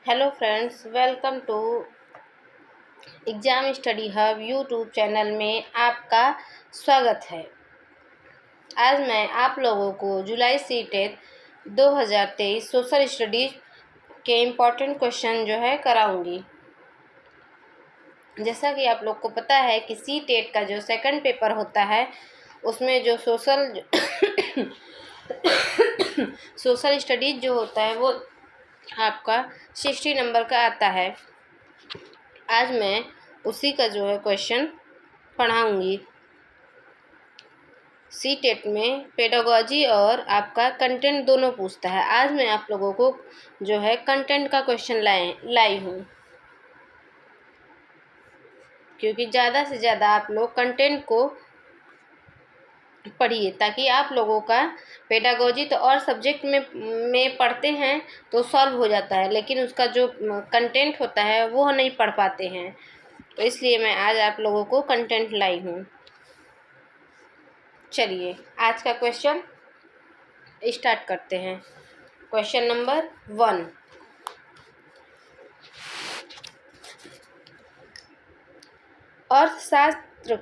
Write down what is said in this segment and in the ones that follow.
Hello friends, welcome to exam study hub YouTube channel में आपका स्वागत है। आज मैं आप लोगों को जुलाई सीटेट 2023 सोशल स्टडीज़ के इम्पॉर्टेंट क्वेश्चन कराऊंगी। जैसा कि आप लोग को पता है कि सीटेट का जो सेकंड पेपर होता है उसमें जो सोशल स्टडीज़ जो होता है वो आपका 60 नंबर का आता है। आज मैं उसी का क्वेश्चन पढ़ाऊंगी। सीटेट में पेडागोजी और आपका कंटेंट दोनों पूछता है। आज मैं आप लोगों को कंटेंट का क्वेश्चन लाई हूँ, क्योंकि ज़्यादा से ज़्यादा आप लोग कंटेंट को पढ़िए ताकि आप लोगों का पेडागोजी तो और सब्जेक्ट में पढ़ते हैं तो सॉल्व हो जाता है, लेकिन उसका जो कंटेंट होता है वो नहीं पढ़ पाते हैं। तो इसलिए मैं आज आप लोगों को कंटेंट लाई हूँ। चलिए आज का क्वेश्चन स्टार्ट करते हैं। क्वेश्चन नंबर 1, अर्थशास्त्र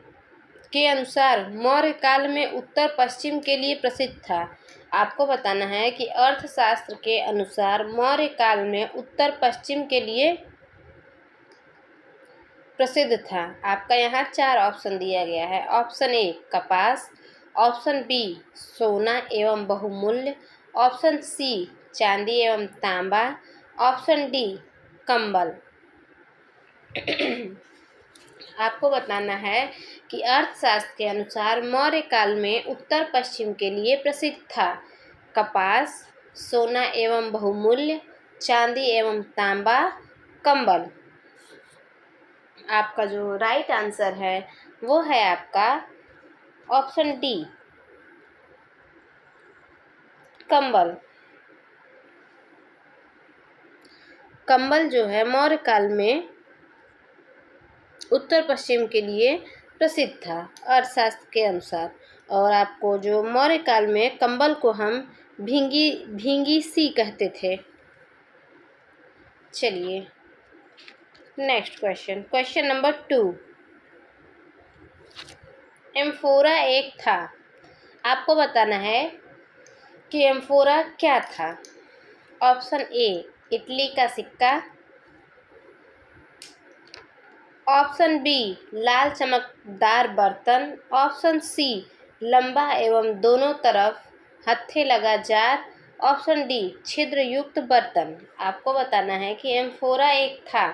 के अनुसार मौर्य काल में उत्तर पश्चिम के लिए प्रसिद्ध था। आपको बताना है कि अर्थशास्त्र के अनुसार मौर्य काल में उत्तर पश्चिम के लिए प्रसिद्ध था। आपका यहाँ 4 ऑप्शन दिया गया है। ऑप्शन ए कपास, ऑप्शन बी सोना एवं बहुमूल्य, ऑप्शन सी चांदी एवं तांबा, ऑप्शन डी कंबल। आपको बताना है कि अर्थशास्त्र के अनुसार मौर्य काल में उत्तर पश्चिम के लिए प्रसिद्ध था कपास, सोना एवं बहुमूल्य, चांदी एवं तांबा, कंबल। आपका जो राइट आंसर है वो है आपका ऑप्शन डी कंबल। कंबल मौर्य काल में उत्तर पश्चिम के लिए प्रसिद्ध था अर्थशास्त्र के अनुसार। और आपको जो मौर्य काल में कंबल को हम भींगी सी कहते थे। चलिए नेक्स्ट क्वेश्चन नंबर 2, एम्फोरा एक था। आपको बताना है कि एम्फोरा क्या था। ऑप्शन ए इटली का सिक्का, ऑप्शन बी लाल चमकदार बर्तन, ऑप्शन सी लंबा एवं दोनों तरफ हत्थे लगा जार, ऑप्शन डी छिद्र युक्त बर्तन। आपको बताना है कि एम्फोरा एक था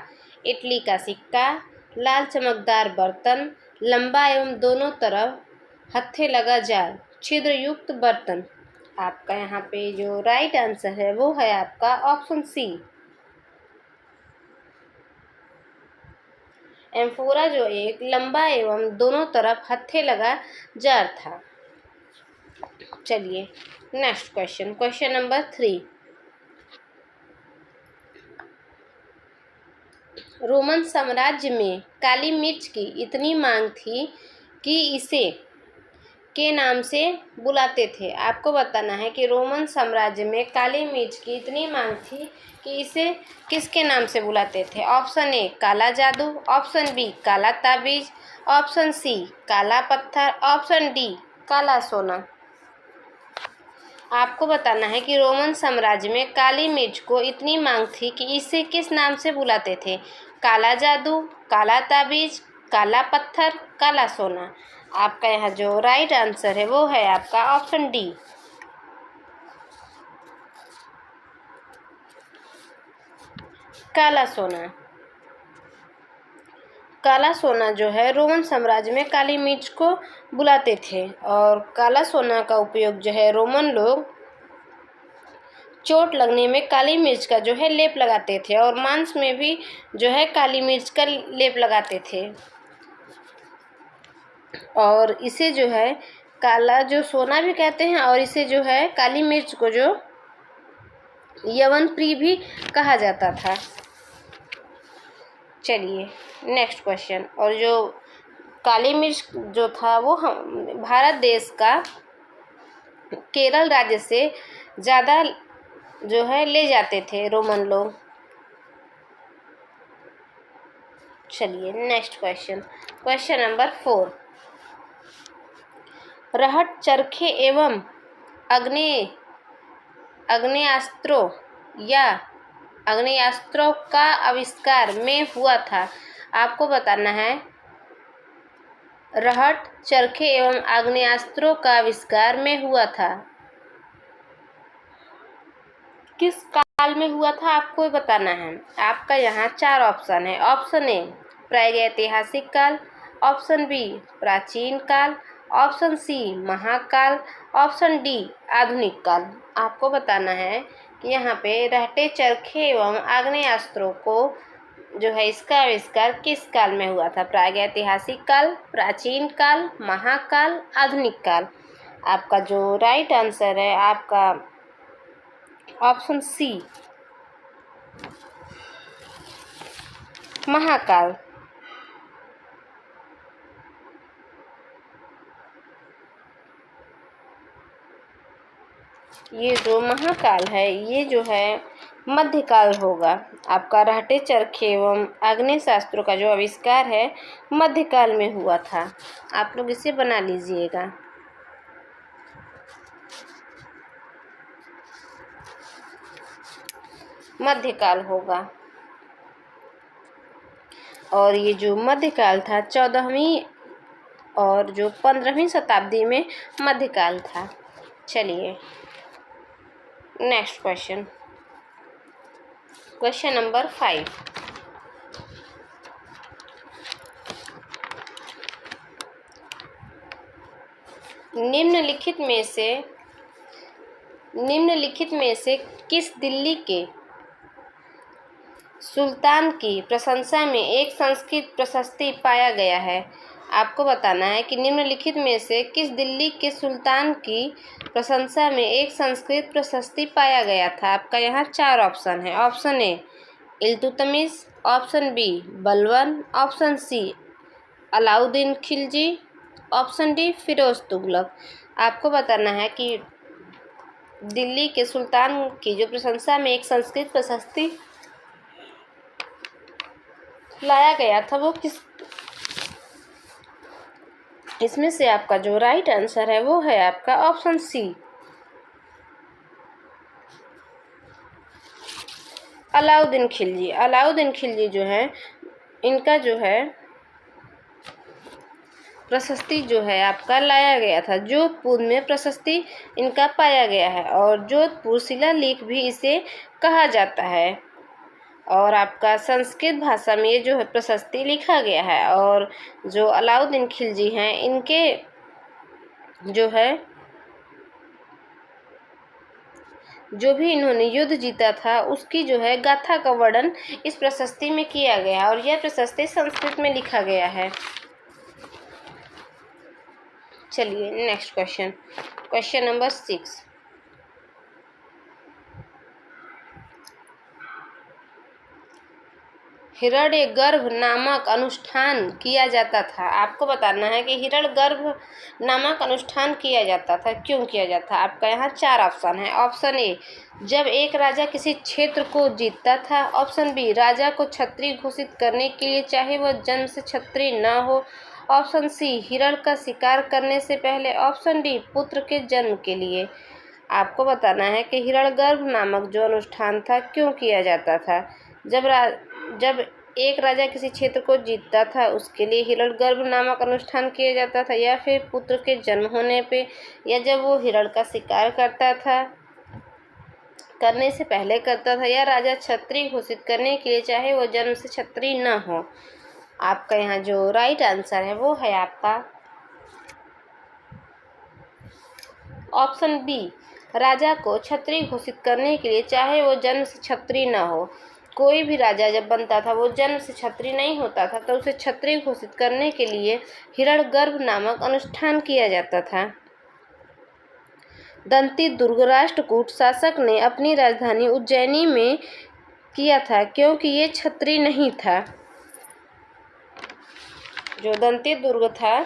इटली का सिक्का, लाल चमकदार बर्तन, लंबा एवं दोनों तरफ हत्थे लगा जार, छिद्र युक्त बर्तन। आपका यहाँ पे जो राइट आंसर है वो है आपका ऑप्शन सी। एम्फोरा एक लंबा एवं दोनों तरफ हत्थे लगा जार था। चलिए नेक्स्ट क्वेश्चन नंबर 3, रोमन साम्राज्य में काली मिर्च की इतनी मांग थी कि इसे के नाम से बुलाते थे। आपको बताना है कि रोमन साम्राज्य में काली मिर्च की इतनी मांग थी कि इसे किसके नाम से बुलाते थे। ऑप्शन ए काला जादू, ऑप्शन बी काला ताबीज, ऑप्शन सी काला पत्थर, ऑप्शन डी काला सोना। आपको बताना है कि रोमन साम्राज्य में काली मिर्च को इतनी मांग थी कि इसे किस नाम से बुलाते थे। काला जादू, काला ताबीज, काला पत्थर, काला सोना। आपका यहाँ जो राइट आंसर है वो है आपका ऑप्शन डी काला सोना। काला सोना रोमन साम्राज्य में काली मिर्च को बुलाते थे। और काला सोना का उपयोग रोमन लोग चोट लगने में काली मिर्च का लेप लगाते थे और मांस में भी काली मिर्च का लेप लगाते थे। और इसे काला सोना भी कहते हैं और इसे काली मिर्च को यवन प्री भी कहा जाता था। चलिए नेक्स्ट क्वेश्चन। और काली मिर्च था वो भारत देश का केरल राज्य से ज़्यादा ले जाते थे रोमन लोग। चलिए नेक्स्ट क्वेश्चन, क्वेश्चन नंबर 4। रहट चरखे एवं आग्नेयास्त्रों का आविष्कार में हुआ था। आपको बताना है रहट चरखे एवं आग्नेयास्त्रों का आविष्कार में हुआ था, किस काल में हुआ था आपको बताना है। आपका यहाँ 4 ऑप्शन है। ऑप्शन ए प्रागैतिहासिक काल, ऑप्शन बी प्राचीन काल, ऑप्शन सी महाकाल, ऑप्शन डी आधुनिक काल। आपको बताना है कि यहाँ पे रहटे चरखे एवं आग्नेयास्त्रों को जो है इसका आविष्कार किस काल में हुआ था। प्रागैतिहासिक काल, प्राचीन काल, महाकाल, आधुनिक काल। आपका जो राइट आंसर है आपका ऑप्शन सी महाकाल। ये जो महाकाल है ये जो है मध्यकाल होगा। आपका रहटे चरखे एवं आग्नेय शास्त्रों का जो आविष्कार है मध्यकाल में हुआ था। आप लोग इसे बना लीजिएगा। मध्यकाल होगा। और ये जो मध्यकाल था 14वीं और जो 15वीं शताब्दी में मध्यकाल था। चलिए नेक्स्ट क्वेश्चन, क्वेश्चन नंबर 5। निम्नलिखित में से किस दिल्ली के सुल्तान की प्रशंसा में एक संस्कृत प्रशस्ति पाया गया है। आपको बताना है कि निम्नलिखित में से किस दिल्ली के सुल्तान की प्रशंसा में एक संस्कृत प्रशस्ति पाया गया था। आपका यहाँ 4 ऑप्शन है। Option A Iltutmish, option B Balban, option C Alauddin Khilji, option D Firoz Tughlaq. आपको बताना है कि दिल्ली के सुल्तान की जो प्रशंसा में एक संस्कृत प्रशस्ति लाया गया था वो किस। इसमें से आपका जो राइट आंसर है वो है आपका ऑप्शन सी अलाउद्दीन खिलजी। अलाउद्दीन खिलजी जो है इनका जो है प्रशस्ति जो है आपका लाया गया था। जोधपुर में प्रशस्ति इनका पाया गया है और जोधपुर शिलालेख भी इसे कहा जाता है। और आपका संस्कृत भाषा में ये जो है प्रशस्ति लिखा गया है। और जो अलाउद्दीन खिलजी हैं इनके जो है जो भी इन्होंने युद्ध जीता था उसकी जो है गाथा का वर्णन इस प्रशस्ति में किया गया और यह प्रशस्ति संस्कृत में लिखा गया है। चलिए नेक्स्ट क्वेश्चन, क्वेश्चन नंबर 6। हिरण्यगर्भ नामक अनुष्ठान किया जाता था। आपको बताना है कि हिरण्यगर्भ नामक अनुष्ठान किया जाता था, क्यों किया जाता। आपका यहाँ 4 ऑप्शन है। ऑप्शन ए जब एक राजा किसी क्षेत्र को जीतता था, ऑप्शन बी राजा को क्षत्रिय घोषित करने के लिए चाहे वह जन्म से क्षत्रिय न हो, ऑप्शन सी हिरण का शिकार करने से पहले, ऑप्शन डी पुत्र के जन्म के लिए। आपको बताना है कि हिरण्यगर्भ नामक जो अनुष्ठान था क्यों किया जाता था। जब एक राजा किसी क्षेत्र को जीतता था उसके लिए हिरण्यगर्भ नामक अनुष्ठान किया जाता था, या फिर पुत्र के जन्म होने पे, या जब वो हिरण का शिकार करता था करने से पहले करता था, या राजा क्षत्रिय घोषित करने के लिए चाहे वो जन्म से क्षत्रिय न हो। आपका यहाँ जो राइट आंसर है वो है आपका ऑप्शन बी राजा को क्षत्रिय घोषित करने के लिए चाहे वो जन्म से क्षत्रिय न हो। कोई भी राजा जब बनता था वो जन्म से क्षत्रिय नहीं होता था तो उसे क्षत्रिय घोषित करने के लिए हिरण्यगर्भ नामक अनुष्ठान किया जाता था। दंती दुर्ग राष्ट्रकूट शासक ने अपनी राजधानी उज्जैनी में किया था क्योंकि ये क्षत्रिय नहीं था। जो दंती दुर्ग था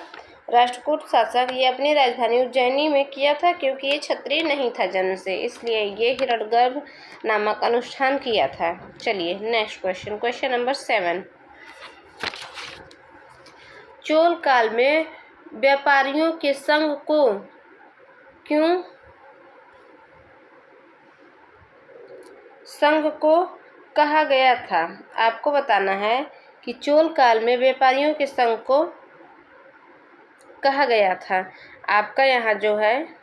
राष्ट्रकूट शासक ये अपनी राजधानी उज्जैनी में किया था क्योंकि ये क्षत्रिय नहीं था जन्म से, इसलिए ये हिरण्यगर्भ नामक अनुष्ठान किया था। चलिए next question, question number 7। Chola काल में व्यापारियों के संघ को कहा गया था? आपको बताना है कि चोल काल में व्यापारियों के संघ को कहा गया था। आपका यहाँ जो है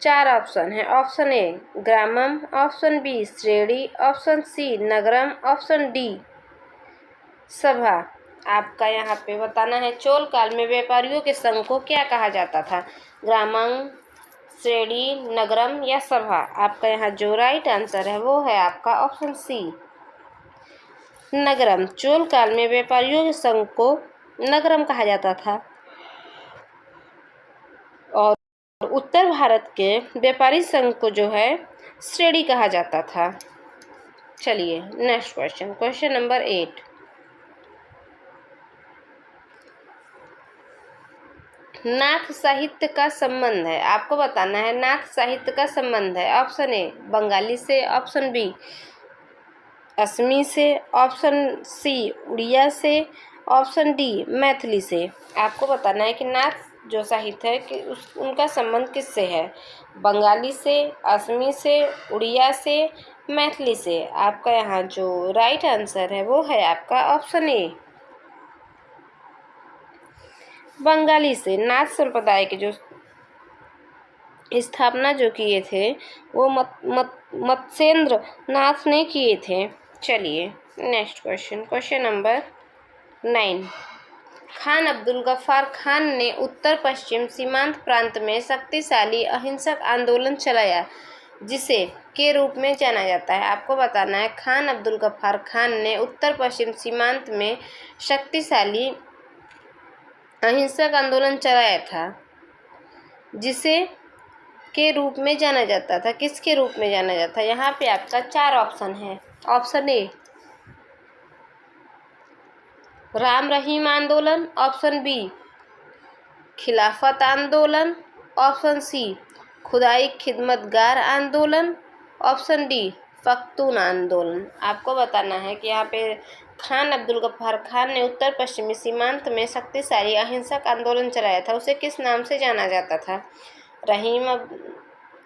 4 ऑप्शन है। ऑप्शन ए ग्रामम, ऑप्शन बी श्रेणी, ऑप्शन सी नगरम, ऑप्शन डी सभा। आपका यहाँ पे बताना है चोल काल में व्यापारियों के संघ को क्या कहा जाता था? ग्रामम, श्रेणी, नगरम या सभा। आपका यहाँ जो राइट आंसर है वो है आपका ऑप्शन सी नगरम। चोल काल में व्यापारियों के संघ को नगरम कहा जाता था और उत्तर भारत के व्यापारी संघ को जो है श्रेणी कहा जाता था। चलिए नेक्स्ट क्वेश्चन, क्वेश्चन नंबर 8। नाथ साहित्य का संबंध है। आपको बताना है नाथ साहित्य का संबंध है। ऑप्शन ए बंगाली से, ऑप्शन बी असमी से, ऑप्शन सी उड़िया से, ऑप्शन डी मैथिली से। आपको बताना है कि नाथ जो साहित्य है कि उनका संबंध किससे है? बंगाली से, असमी से, उड़िया से, मैथिली से। आपका यहाँ जो राइट आंसर है वो है आपका ऑप्शन ए बंगाली से। नाथ संप्रदाय के जो स्थापना जो किए थे वो मत्स्येंद्र नाथ ने किए थे। चलिए next question, question number 9। Khan Abdul Ghaffar Khan ने उत्तर पश्चिम सीमांत प्रांत में शक्तिशाली अहिंसक आंदोलन चलाया जिसे के रूप में जाना जाता है। आपको बताना है खान अब्दुल गफ्फार खान ने उत्तर पश्चिम सीमांत में शक्तिशाली अहिंसक आंदोलन चलाया था जिसे के रूप में जाना जाता था। किसके रूप में जाना जाता है? यहाँ पे आपका 4 ऑप्शन है। ऑप्शन ए राम रहीम आंदोलन, ऑप्शन बी खिलाफत आंदोलन, ऑप्शन सी खुदाई खिदमतगार आंदोलन, ऑप्शन डी पख्तून आंदोलन। आपको बताना है कि यहाँ पे खान अब्दुल गफ्फार खान ने उत्तर पश्चिमी सीमांत में शक्तिशाली अहिंसक आंदोलन चलाया था, उसे किस नाम से जाना जाता था? रहीम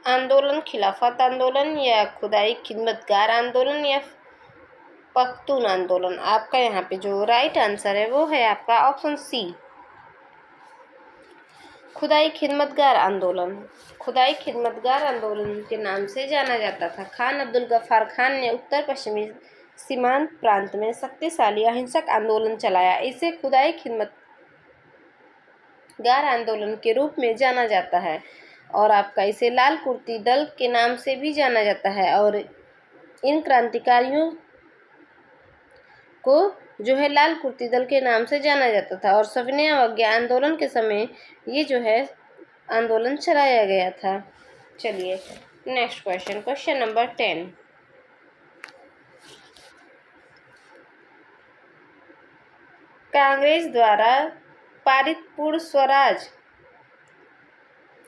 आंदोलन, खिलाफत आंदोलन या खुदाई खिदमतगार आंदोलन या पख्तून आंदोलन। आपका यहाँ पे जो राइट आंसर है वो है आपका ऑप्शन सी खुदाई खिदमतगार आंदोलन। खुदाई खिदमतगार आंदोलन के नाम से जाना जाता था। खान अब्दुल गफ्फार खान ने उत्तर पश्चिमी सीमांत प्रांत में शक्तिशाली अहिंसक आंदोलन चलाया, इसे खुदाई खिदमतगार आंदोलन के रूप में जाना जाता है और आपका इसे लाल कुर्ती दल के नाम से भी जाना जाता है। और इन क्रांतिकारियों को जो है लाल कुर्ती दल के नाम से जाना जाता था और सविनय अवज्ञा आंदोलन के समय ये जो है आंदोलन चलाया गया था। चलिए next question, question number 10। Congress द्वारा पारित पूर्ण स्वराज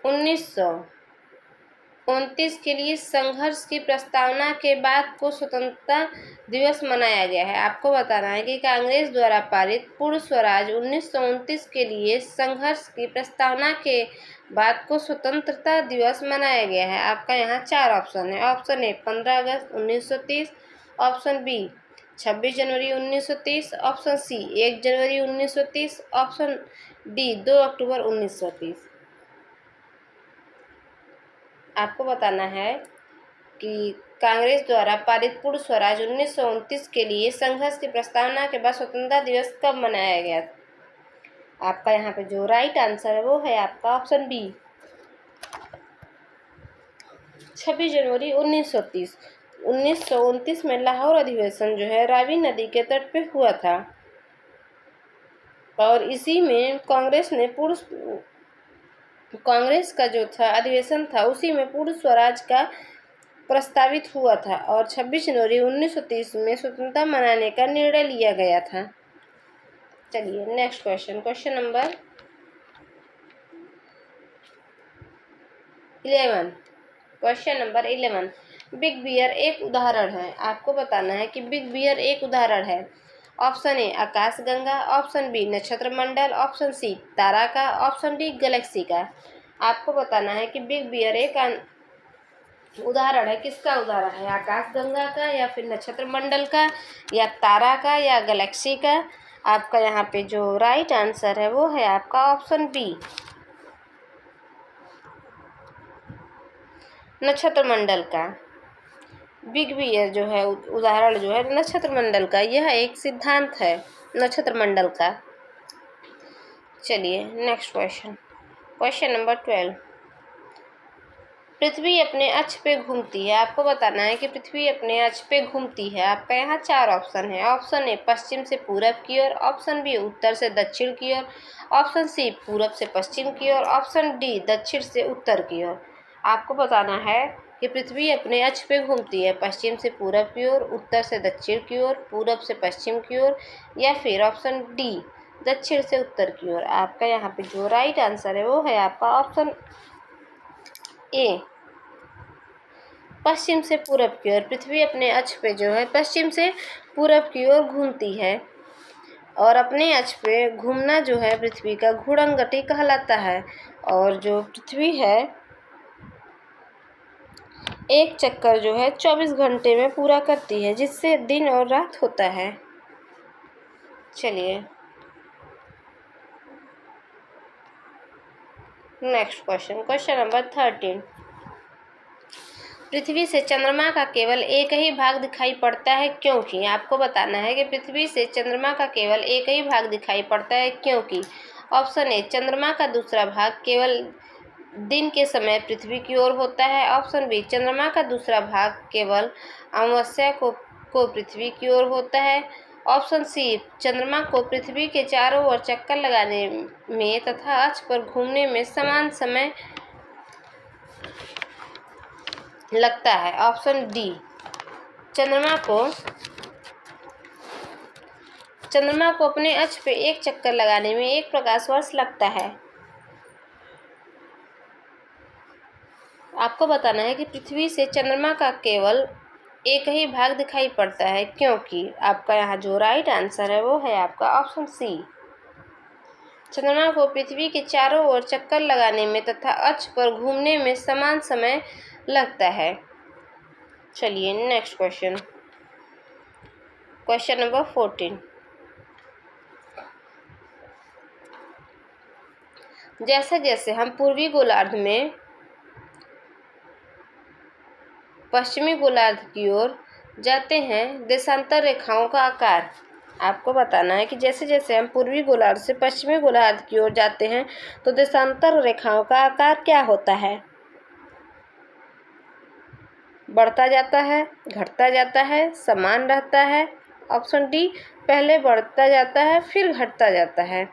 1929 के लिए संघर्ष की प्रस्तावना के बाद को स्वतंत्रता दिवस मनाया गया है। आपको बताना है कि कांग्रेस द्वारा पारित पूर्ण स्वराज 1929 के लिए संघर्ष की प्रस्तावना के बाद को स्वतंत्रता दिवस मनाया गया है। आपका यहाँ 4 ऑप्शन है। ऑप्शन ए 15 अगस्त 1930, ऑप्शन बी 26 जनवरी 1930, ऑप्शन सी 1 जनवरी 1930, ऑप्शन डी 2 अक्टूबर 1930। आपको बताना है कि कांग्रेस द्वारा पारित पूर्ण स्वराज 1929 के लिए संघर्ष की प्रस्तावना के बाद स्वतंत्रता दिवस कब मनाया गया? आपका यहाँ पे जो राइट आंसर है वो है आपका ऑप्शन बी 26 जनवरी 1930। 1929 में लाहौर अधिवेशन जो है रावी नदी के तट पे हुआ था और इसी में कांग्रेस का जो था अधिवेशन था उसी में पूर्ण स्वराज का प्रस्तावित हुआ था और 26 जनवरी 1930 में स्वतंत्रता मनाने का निर्णय लिया गया था। चलिए next question, question number 11। Question number 11। Big bear एक उदाहरण है। आपको बताना है कि बिग बियर एक उदाहरण है। ऑप्शन ए आकाशगंगा, ऑप्शन बी नक्षत्र मंडल, ऑप्शन सी तारा का, ऑप्शन डी गैलेक्सी का। आपको बताना है कि बिग बियर एक उदाहरण है, किसका उदाहरण है, आकाशगंगा का या फिर नक्षत्र मंडल का या तारा का या गैलेक्सी का। आपका यहाँ पे जो राइट आंसर है वो है आपका ऑप्शन बी नक्षत्र मंडल का। बिग बियर जो है उदाहरण जो है नक्षत्र मंडल का, यह एक सिद्धांत है नक्षत्र मंडल का। चलिए नेक्स्ट क्वेश्चन, क्वेश्चन नंबर 12। पृथ्वी अपने अक्ष पे घूमती है। आपको बताना है कि पृथ्वी अपने अक्ष पे घूमती है। आपका यहाँ 4 ऑप्शन है। ऑप्शन ए पश्चिम से पूरब की ओर, ऑप्शन बी उत्तर से दक्षिण की ओर, ऑप्शन सी पूरब से पश्चिम की ओर, ऑप्शन डी दक्षिण से उत्तर की ओर। आपको बताना है कि पृथ्वी अपने अक्ष पे घूमती है पश्चिम से पूरब की ओर, उत्तर से दक्षिण की ओर, पूरब से पश्चिम की ओर या फिर ऑप्शन डी दक्षिण से उत्तर की ओर। आपका यहाँ पे जो राइट आंसर है वो है आपका ऑप्शन ए पश्चिम से पूरब की ओर। पृथ्वी अपने अक्ष पे जो है पश्चिम से पूरब की ओर घूमती है और अपने अक्ष पे घूमना जो है पृथ्वी का घूर्णन गति कहलाता है। और जो पृथ्वी है एक चक्कर जो है 24 घंटे में पूरा करती है, जिससे दिन और रात होता है। चलिए नेक्स्ट क्वेश्चन, क्वेश्चन नंबर 13। पृथ्वी से चंद्रमा का केवल एक ही भाग दिखाई पड़ता है क्योंकि। आपको बताना है कि पृथ्वी से चंद्रमा का केवल एक ही भाग दिखाई पड़ता है क्योंकि। ऑप्शन ए चंद्रमा का दूसरा भाग केवल दिन के समय पृथ्वी की ओर होता है, ऑप्शन बी चंद्रमा का दूसरा भाग केवल अमावस्या को पृथ्वी की ओर होता है, ऑप्शन सी चंद्रमा को पृथ्वी के चारों ओर चक्कर लगाने में तथा अक्ष पर घूमने में समान समय लगता है, ऑप्शन डी चंद्रमा को अपने अक्ष पे एक चक्कर लगाने में 1 प्रकाश वर्ष लगता है। आपको बताना है कि पृथ्वी से चंद्रमा का केवल एक ही भाग दिखाई पड़ता है क्योंकि। आपका यहाँ जो राइट आंसर है वो है आपका ऑप्शन सी चंद्रमा को पृथ्वी के चारों ओर चक्कर लगाने में तथा अक्ष पर घूमने में समान समय लगता है। चलिए नेक्स्ट क्वेश्चन, क्वेश्चन नंबर 14। जैसे जैसे हम पूर्वी गोलार्ध में पश्चिमी गोलार्ध की ओर जाते हैं देशांतर रेखाओं का आकार। आपको बताना है कि जैसे जैसे हम पूर्वी गोलार्ध से पश्चिमी गोलार्ध की ओर जाते हैं तो देशांतर रेखाओं का आकार क्या होता है, बढ़ता जाता है, घटता जाता है, समान रहता है। ऑप्शन डी पहले बढ़ता जाता है फिर घटता जाता है।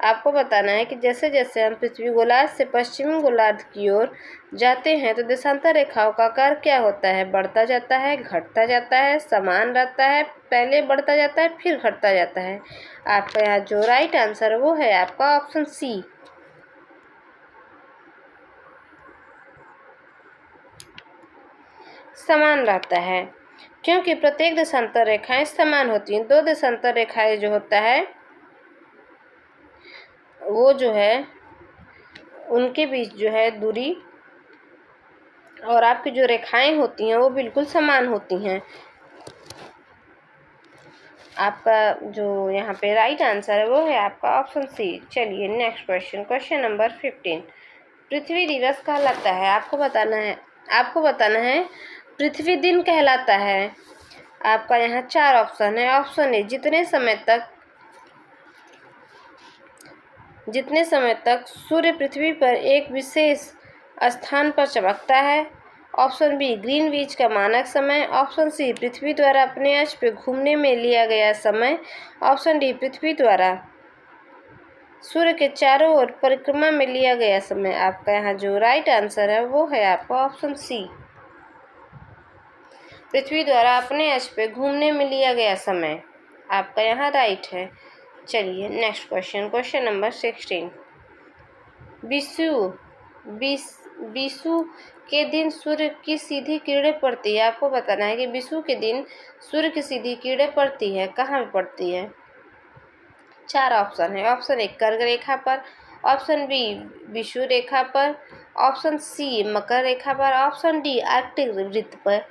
आपको बताना है कि जैसे जैसे हम पृथ्वी गोलार्ध से पश्चिमी गोलार्ध की ओर जाते हैं तो देशांतर रेखाओं का आकार क्या होता है, बढ़ता जाता है, घटता जाता है, समान रहता है, पहले बढ़ता जाता है फिर घटता जाता है। आपका यहाँ जो राइट आंसर है वो है आपका ऑप्शन सी समान रहता है, क्योंकि प्रत्येक देशांतर रेखाएं समान होती हैं। 2 देशांतर रेखाएं जो होता है वो जो है उनके बीच जो है दूरी और आपकी जो रेखाएं होती हैं वो बिल्कुल समान होती हैं। आपका जो यहाँ पे राइट आंसर है वो है आपका ऑप्शन सी। चलिए नेक्स्ट क्वेश्चन, क्वेश्चन नंबर 15। पृथ्वी दिवस कहलाता है। आपको बताना है पृथ्वी दिन कहलाता है। आपका यहाँ 4 ऑप्शन है। ऑप्शन ए जितने समय तक सूर्य पृथ्वी पर एक विशेष स्थान पर चमकता है, ऑप्शन बी ग्रीनविच का मानक समय, ऑप्शन सी पृथ्वी द्वारा अपने अक्ष पे घूमने में लिया गया समय, ऑप्शन डी पृथ्वी द्वारा सूर्य के चारों ओर परिक्रमा में लिया गया समय। आपका यहाँ जो राइट आंसर है वो है आपका ऑप्शन सी पृथ्वी द्वारा अपने अक्ष पे घूमने में लिया गया समय। आपका यहाँ राइट है। चलिए next question, question number 16। Vishu के दिन सूर्य की सीधी किरणें पड़ती है। आपको बताना है कि विषु के दिन सूर्य की सीधी किरणें पड़ती है, कहाँ पे पड़ती है। 4 ऑप्शन है। ऑप्शन ए कर्क रेखा पर, ऑप्शन बी विषुव रेखा पर, ऑप्शन सी मकर रेखा पर, ऑप्शन डी आर्कटिक वृत्त पर।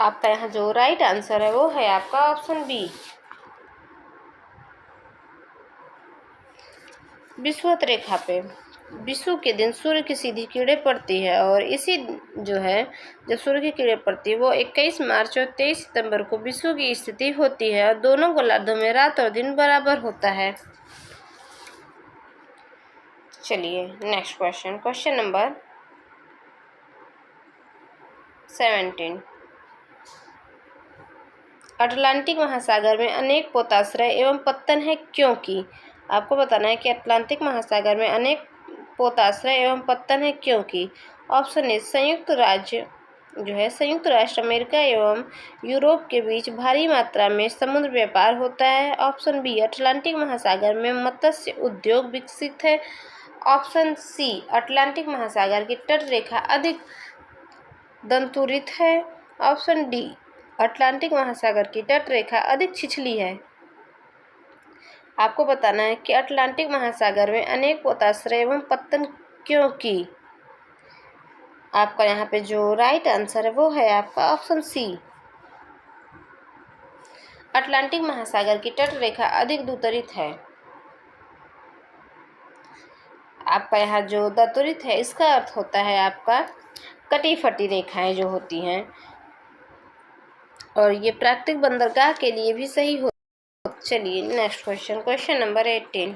आपका यहाँ जो राइट आंसर है वो है आपका ऑप्शन बी विषुवत रेखा पे विषु के दिन सूर्य की सीधी किरणें पड़ती है, और इसी जो है जब सूर्य की किरणें पड़ती है वो 21 मार्च और 23 सितंबर को विषु की स्थिति होती है, और दोनों गोलार्धों में रात और दिन बराबर होता है। चलिए next question, question number 17। Atlantic महासागर में अनेक पोताश्रय एवं पत्तन है क्योंकि। आपको बताना है कि अटलांटिक महासागर में अनेक पोताश्रय एवं पत्तन है क्योंकि। ऑप्शन ए संयुक्त राष्ट्र अमेरिका एवं यूरोप के बीच भारी मात्रा में समुद्र व्यापार होता है। ऑप्शन बी अटलांटिक महासागर में मत्स्य उद्योग विकसित है। ऑप्शन सी अटलांटिक महासागर की तट रेखा अधिक दंतुरित है। ऑप्शन डी अटलांटिक महासागर की तट रेखा अधिक छिछली है। आपको बताना है कि अटलांटिक महासागर में अनेक पोताश्रय एवं पत्तन क्योंकि। आपका यहाँ पे जो राइट आंसर है वो है आपका ऑप्शन सी अटलांटिक महासागर की तट रेखा अधिक दूतरित है। आपका यहाँ जो दतुरित है इसका अर्थ होता है आपका कटी फटी रेखाएं जो होती हैं, और ये प्राकृतिक बंदरगाह के लिए भी सही हो। चलिए नेक्स्ट क्वेश्चन, क्वेश्चन नंबर 18।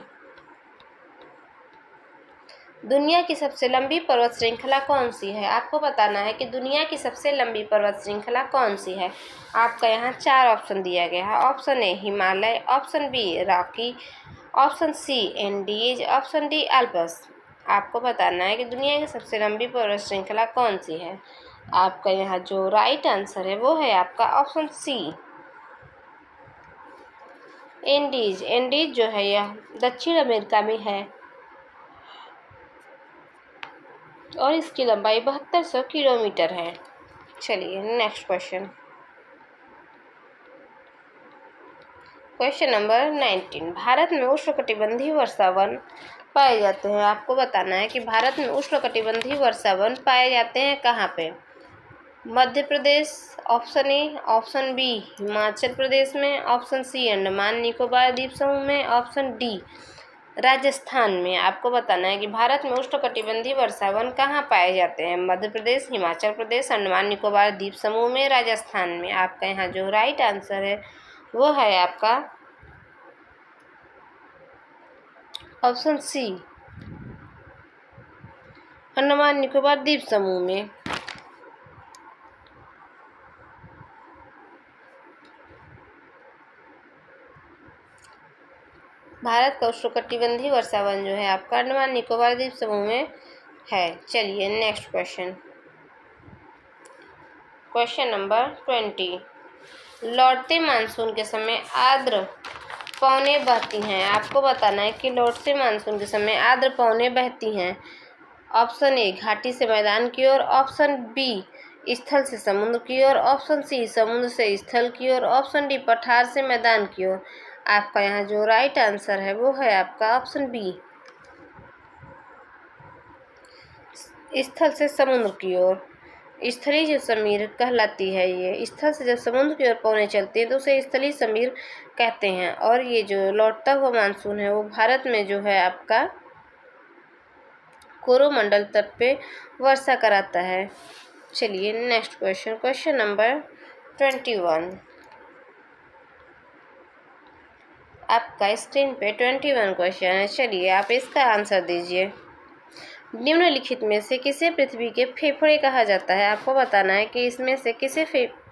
दुनिया की सबसे लंबी पर्वत श्रृंखला कौन सी है। आपको बताना है कि दुनिया की सबसे लंबी पर्वत श्रृंखला कौन सी है। आपका यहाँ 4 ऑप्शन दिया गया है। Option A Himalaya, option B Rocky, option C Andes, option D Alps. आपको बताना है कि दुनिया की सबसे लंबी पर्वत श्रृंखला कौन सी है। आपका यहाँ जो राइट आंसर है वो है आपका ऑप्शन सी एंडीज। एंडीज जो है यह दक्षिण अमेरिका में है, और इसकी लंबाई 7200 किलोमीटर है। चलिए next question, question number 19। Bharat में उष्णकटिबंधीय वर्षा वन पाए जाते हैं। आपको बताना है कि भारत में उष्णकटिबंधीय वर्षा वन पाए जाते हैं कहाँ पे। Madhya Pradesh, option A, option B Himachal Pradesh में, ऑप्शन सी अंडमान निकोबार द्वीप समूह में, ऑप्शन डी राजस्थान में। आपको बताना है कि भारत में उष्णकटिबंधीय वर्षा वन कहाँ पाए जाते हैं। मध्य प्रदेश, हिमाचल प्रदेश, अंडमान निकोबार द्वीप समूह में, राजस्थान में। आपका यहाँ जो राइट आंसर है वो है आपका ऑप्शन सी अंडमान निकोबार द्वीप समूह में। भारत का उष्णकटिबंधीय वर्षा वन जो है आपका अंडमान निकोबार द्वीप समूह में है। चलिए नेक्स्ट क्वेश्चन, क्वेश्चन नंबर 20। लौटते मानसून के समय आर्द्र पवनें बहती हैं। आपको बताना है कि लौटते मानसून के समय आर्द्र पवनें बहती हैं। ऑप्शन ए घाटी से मैदान की ओर, ऑप्शन बी स्थल से समुद्र की ओर, ऑप्शन सी समुद्र से स्थल की ओर, ऑप्शन डी पठार से मैदान की ओर। आपका यहाँ जो राइट आंसर है वो है आपका ऑप्शन बी स्थल से समुद्र की ओर। स्थलीय जो समीर कहलाती है, ये स्थल से जब समुद्र की ओर पवनें चलती हैं तो उसे स्थलीय समीर कहते हैं। और ये जो लौटता हुआ मानसून है वो भारत में जो है आपका कोरोमंडल तट पे वर्षा कराता है। चलिए नेक्स्ट क्वेश्चन, क्वेश्चन नंबर 21। आपका स्क्रीन पे 21 क्वेश्चन है। चलिए आप इसका आंसर दीजिए। निम्नलिखित में से किसे पृथ्वी के फेफड़े कहा जाता है। आपको बताना है कि इसमें से किसे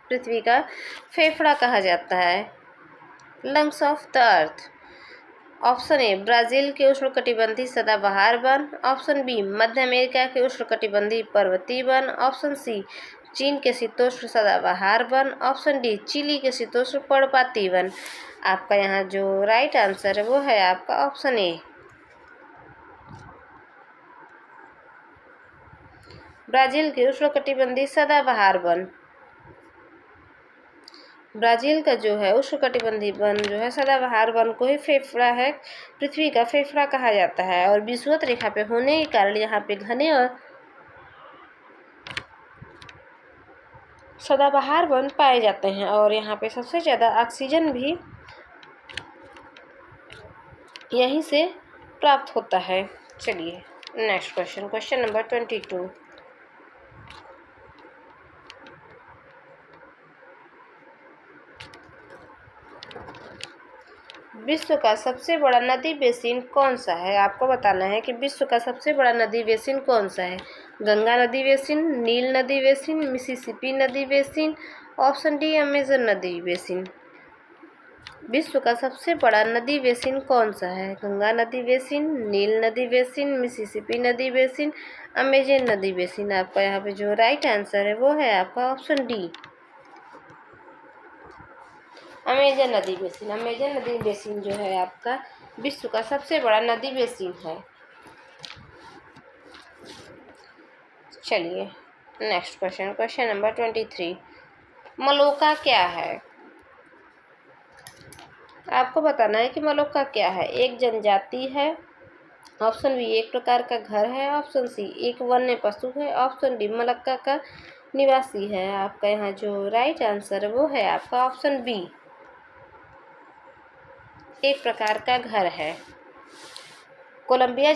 पृथ्वी का फेफड़ा कहा जाता है। Lungs of the earth. Option A Brazil के उष्णकटिबंधीय सदाबहार वन, ऑप्शन बी मध्य अमेरिका के उष्णकटिबंधीय पर्वतीय वन, ऑप्शन सी चीन के शीतोष्ण सदाबहार वन, ऑप्शन डी चिली के शीतोष्ण पर्णपाती वन। आपका यहाँ जो राइट आंसर है वो है आपका ऑप्शन ए ब्राज़ील के उष्णकटिबंधीय सदाबहार वन। ब्राज़ील का जो है उष्णकटिबंधीय वन जो है सदाबहार वन को ही फेफड़ा है, पृथ्वी का फेफड़ा कहा जाता है। और विषुवत रेखा पे होने के कारण यहाँ पे घने और सदाबहार वन पाए जाते हैं और यहाँ पे सबसे ज़्यादा ऑक्सीजन भी यहीं से प्राप्त होता है। चलिए नेक्स्ट क्वेश्चन, क्वेश्चन नंबर 22। विश्व का सबसे बड़ा नदी बेसिन कौन सा है? आपको बताना है कि विश्व का सबसे बड़ा नदी बेसिन कौन सा है। गंगा नदी बेसिन, नील नदी बेसिन, मिसिसिपी नदी बेसिन, ऑप्शन डी अमेजन नदी बेसिन। विश्व का सबसे बड़ा नदी बेसिन कौन सा है? गंगा नदी बेसिन, नील नदी बेसिन, मिसिसिपी नदी बेसिन, अमेजन नदी बेसिन। आपका यहाँ पे जो राइट आंसर है वो है आपका ऑप्शन डी अमेजन नदी बेसिन। अमेजन नदी बेसिन जो है आपका विश्व का सबसे बड़ा नदी बेसिन है। चलिए नेक्स्ट क्वेश्चन, क्वेश्चन नंबर 23। मलोका क्या है? आपको बताना है कि मलोका क्या है। एक जनजाति है, ऑप्शन बी एक प्रकार का घर है, ऑप्शन सी एक वन्य पशु है, ऑप्शन डी मलक्का का निवासी है। आपका यहाँ जो राइट आंसर है वो है आपका ऑप्शन बी एक प्रकार का घर है। कोलंबिया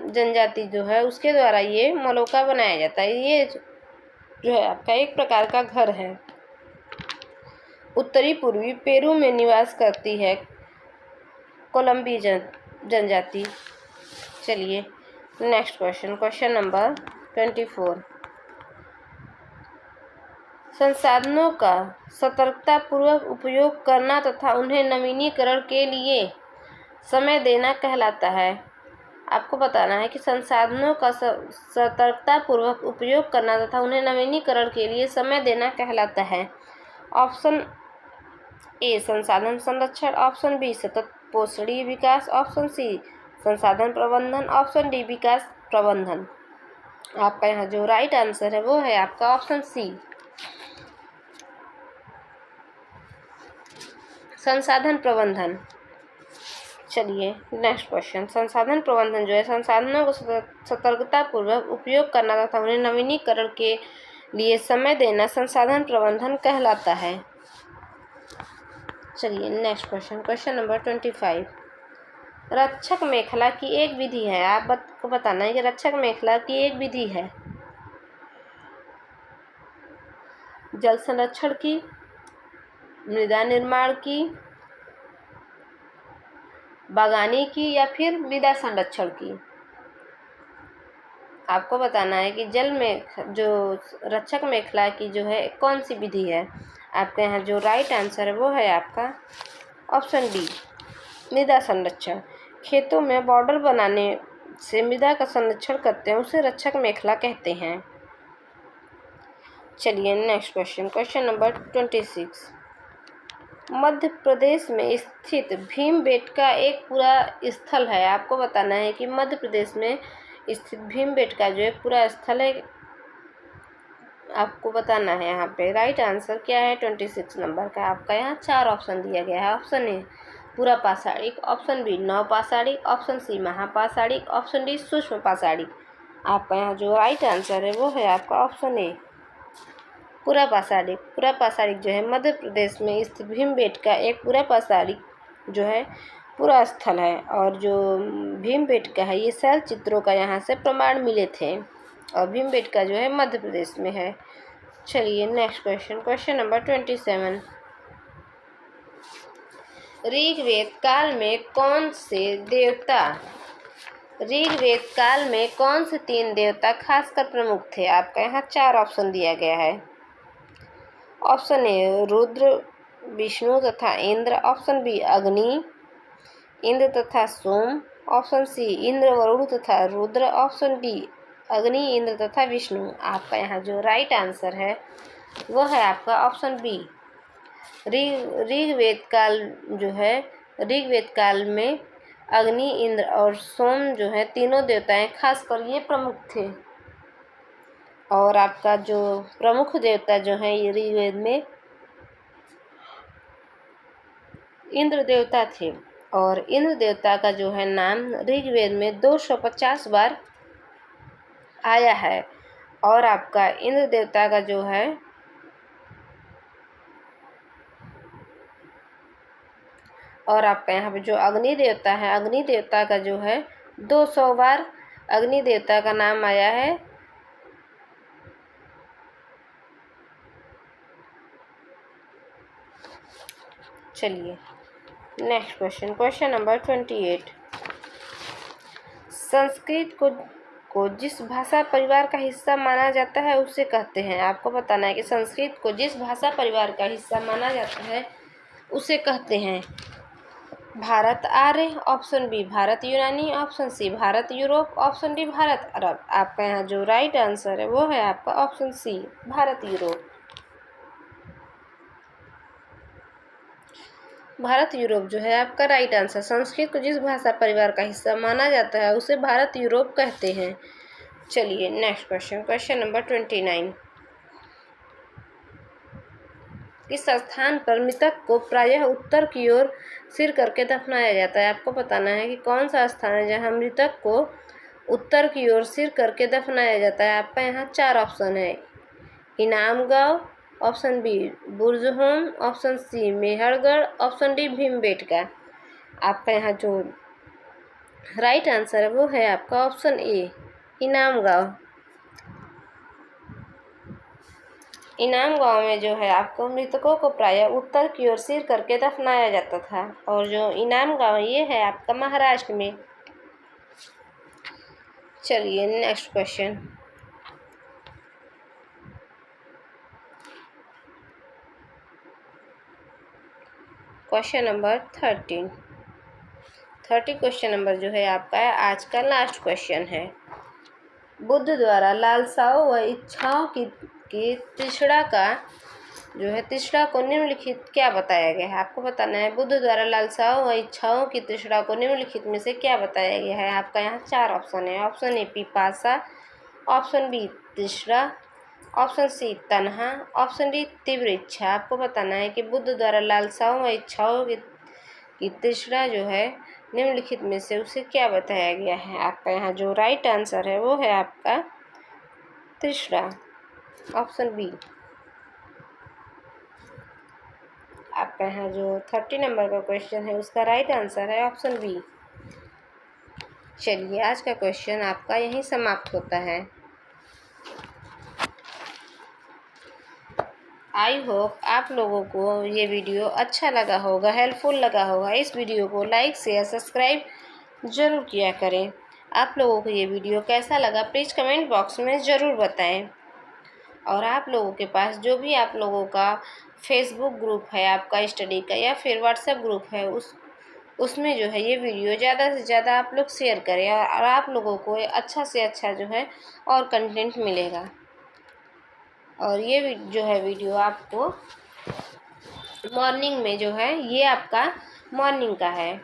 जनजाति जो है उसके द्वारा ये मलोका बनाया जाता है। ये जो है आपका एक प्रकार का घर है। उत्तरी पूर्वी पेरू में निवास करती है कोलंबिया जनजाति। चलिए नेक्स्ट क्वेश्चन, क्वेश्चन नंबर 24। संसाधनों का सतर्कतापूर्वक उपयोग करना तथा उन्हें नवीनीकरण के लिए समय देना कहलाता है। आपको बताना है कि संसाधनों का सतर्कतापूर्वक उपयोग करना तथा उन्हें नवीनीकरण के लिए समय देना कहलाता है। ऑप्शन ए संसाधन संरक्षण, ऑप्शन बी सतत पोषणीय विकास, ऑप्शन सी संसाधन प्रबंधन, ऑप्शन डी विकास प्रबंधन। आपका यहाँ जो राइट आंसर है वो है आपका ऑप्शन सी संसाधन प्रबंधन। चलिए नेक्स्ट क्वेश्चन, संसाधन प्रबंधन जो है संसाधनों को सतर्कतापूर्वक उपयोग करना तथा उन्हें नवीनीकरण के लिए समय देना संसाधन प्रबंधन कहलाता है। चलिए नेक्स्ट क्वेश्चन, क्वेश्चन नंबर 25। रक्षक मेखला की एक विधि है। आपको बताना है कि रक्षक मेखला की एक विधि है जल संरक्षण की, मृदा निर्माण की, बागानी की या फिर मृदा संरक्षण की। आपको बताना है कि जल में जो रक्षक मेखला की जो है कौन सी विधि है। आपके यहाँ जो राइट आंसर है वो है आपका ऑप्शन डी मृदा संरक्षण। खेतों में बॉर्डर बनाने से मृदा का संरक्षण करते हैं, उसे रक्षक मेखला कहते हैं। चलिए next question, question number 26। Madhya Pradesh में स्थित भीमबेटका एक पूरा स्थल है। आपको बताना है कि मध्य प्रदेश में स्थित भीमबेटका जो एक पूरा स्थल है। आपको बताना है यहाँ पे राइट आंसर क्या है 26 नंबर का। आपका यहाँ 4 ऑप्शन दिया गया है। ऑप्शन ए पूरा पाषाणिक, ऑप्शन बी नवपाषाणिक, ऑप्शन सी महापाषाणिक, ऑप्शन डी सूक्ष्म पाषाणिक। आपका यहाँ जो राइट आंसर है वो है आपका ऑप्शन ए पूरा पाषाणिक। पूरा पाषाणिक जो है मध्य प्रदेश में स्थित भीमबेटका एक पूरा पाषाणिक जो है पूरा स्थल है। और जो भीमबेटका है ये शैल चित्रों का यहाँ से प्रमाण मिले थे और भीमबेटका जो है मध्य प्रदेश में है। चलिए next question, question number 27। Rigveda काल में कौन से 3 देवता खासकर प्रमुख थे। आपका यहाँ 4 ऑप्शन दिया गया है। ऑप्शन ए रुद्र, विष्णु तथा इंद्र, ऑप्शन बी अग्नि, इंद्र तथा सोम, ऑप्शन सी इंद्र, वरुण तथा रुद्र, ऑप्शन डी अग्नि, इंद्र तथा विष्णु। आपका यहाँ जो राइट आंसर है वो है आपका ऑप्शन बी ऋग्वेद काल में अग्नि, इंद्र और सोम जो है तीनों देवताएं खासकर ये प्रमुख थे। और आपका जो प्रमुख देवता जो है ये ऋग्वेद में इंद्र देवता थे। और इंद्र देवता का जो है नाम ऋग्वेद में 250 बार आया है। और आपका इंद्र देवता का जो है और आपका यहाँ पे जो अग्नि देवता है, अग्नि देवता का जो है 200 बार अग्नि देवता का नाम आया है। चलिए next question, question number 28। Sanskrit को जिस भाषा परिवार का हिस्सा माना जाता है उसे कहते हैं। आपको बताना है कि संस्कृत को जिस भाषा परिवार का हिस्सा माना जाता है उसे कहते हैं। भारत आर्य, ऑप्शन बी भारत यूनानी, ऑप्शन सी भारत यूरोप, ऑप्शन डी भारत अरब। आपका यहाँ जो राइट आंसर है वो है आपका ऑप्शन सी भारत यूरोप। भारत यूरोप जो है आपका राइट आंसर। संस्कृत को जिस भाषा परिवार का हिस्सा माना जाता है उसे भारत यूरोप कहते हैं। चलिए नेक्स्ट क्वेश्चन, क्वेश्चन नंबर 29। इस स्थान पर मृतक को प्रायः उत्तर की ओर सिर करके दफनाया जाता है। आपको बताना है कि कौन सा स्थान है जहाँ मृतक को उत्तर की ओर सिर करके दफनाया जाता है। आपका यहाँ 4 ऑप्शन है। Inamgaon, option B Burzahom, option C Mehrgarh, option D Bhimbetka. आपका यहाँ जो राइट आंसर है वो है आपका ऑप्शन ए इनाम गांव। इनाम गांव में जो है आपको मृतकों को प्रायः उत्तर की ओर सिर करके दफनाया जाता था। और जो इनाम गांव ये है आपका महाराष्ट्र में। चलिए next question, question number 30 question number जो है आपका है आज का लास्ट क्वेश्चन है। बुद्ध द्वारा लालसाओं व इच्छाओं की तृष्णा का जो है तृष्णा को निम्नलिखित क्या बताया गया है। आपको बताना है बुद्ध द्वारा लालसाओं व इच्छाओं की तृष्णा को निम्नलिखित में से क्या बताया गया है। आपका यहाँ 4 ऑप्शन है। ऑप्शन ए पिपासा, ऑप्शन बी तृष्णा, ऑप्शन सी तन्हा, ऑप्शन डी तीव्र इच्छा। आपको बताना है कि बुद्ध द्वारा लालसाओं व इच्छाओं की तृष्णा जो है निम्नलिखित में से उसे क्या बताया गया है। आपका यहाँ जो राइट आंसर है वो है आपका तृष्णा, ऑप्शन बी। आपका यहाँ जो 30 नंबर का क्वेश्चन है उसका राइट आंसर है ऑप्शन बी। चलिए आज का क्वेश्चन आपका यहीं समाप्त होता है। आई होप आप लोगों को ये वीडियो अच्छा लगा होगा, हेल्पफुल लगा होगा। इस वीडियो को लाइक शेयर सब्सक्राइब ज़रूर किया करें। आप लोगों को ये वीडियो कैसा लगा प्लीज़ कमेंट बॉक्स में ज़रूर बताएं। और आप लोगों के पास जो भी आप लोगों का फेसबुक ग्रुप है आपका स्टडी का या फिर व्हाट्सएप ग्रुप है उसमें जो है ये वीडियो ज़्यादा से ज़्यादा आप लोग शेयर करें और आप लोगों को अच्छा से अच्छा जो है और कंटेंट मिलेगा। और ये जो है वीडियो आपको मॉर्निंग में जो है ये आपका मॉर्निंग का है।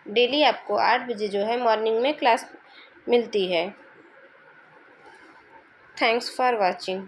डेली आपको 8 बजे जो है मॉर्निंग में क्लास मिलती है। Thanks for watching.